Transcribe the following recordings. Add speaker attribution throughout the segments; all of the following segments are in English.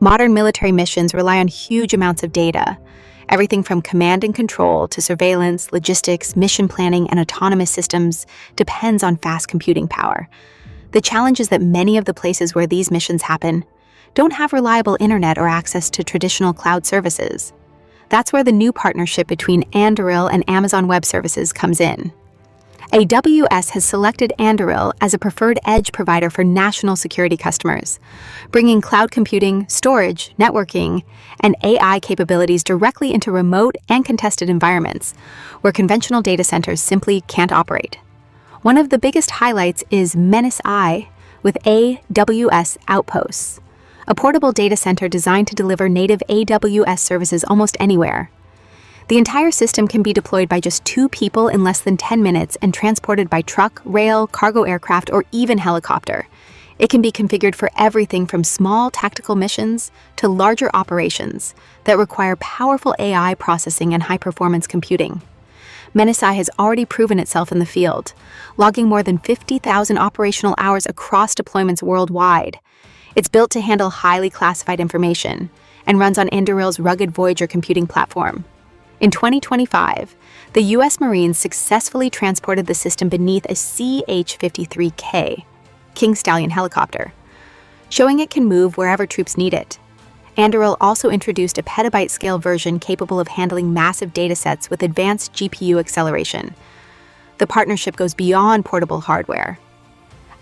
Speaker 1: Modern military missions rely on huge amounts of data. Everything from command and control to surveillance, logistics, mission planning, and autonomous systems depends on fast computing power. The challenge is that many of the places where these missions happen don't have reliable internet or access to traditional cloud services. That's where the new partnership between Anduril and Amazon Web Services comes in. AWS has selected Anduril as a preferred edge provider for national security customers, bringing cloud computing, storage, networking, and AI capabilities directly into remote and contested environments where conventional data centers simply can't operate. One of the biggest highlights is Menace-I with AWS Outposts, a portable data center designed to deliver native AWS services almost anywhere. The entire system can be deployed by just 2 people in less than 10 minutes and transported by truck, rail, cargo aircraft, or even helicopter. It can be configured for everything from small tactical missions to larger operations that require powerful AI processing and high-performance computing. Menace-I has already proven itself in the field, logging more than 50,000 operational hours across deployments worldwide. It's built to handle highly classified information and runs on Anduril's rugged Voyager computing platform. In 2025, the U.S. Marines successfully transported the system beneath a CH-53K, King Stallion helicopter, showing it can move wherever troops need it. Anduril also introduced a petabyte-scale version capable of handling massive datasets with advanced GPU acceleration. The partnership goes beyond portable hardware.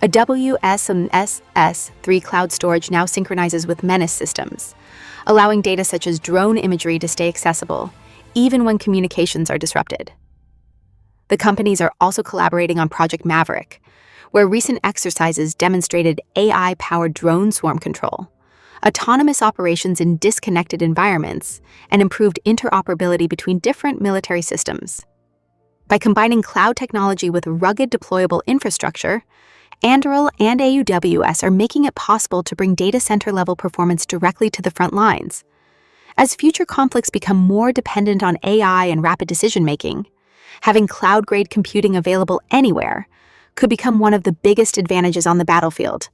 Speaker 1: AWS-3 cloud storage now synchronizes with Menace systems, allowing data such as drone imagery to stay accessible, even when communications are disrupted. The companies are also collaborating on Project Maverick, where recent exercises demonstrated AI-powered drone swarm control, autonomous operations in disconnected environments, and improved interoperability between different military systems. By combining cloud technology with rugged deployable infrastructure, Anduril and AWS are making it possible to bring data center-level performance directly to the front lines. As future conflicts become more dependent on AI and rapid decision-making, having cloud-grade computing available anywhere could become one of the biggest advantages on the battlefield.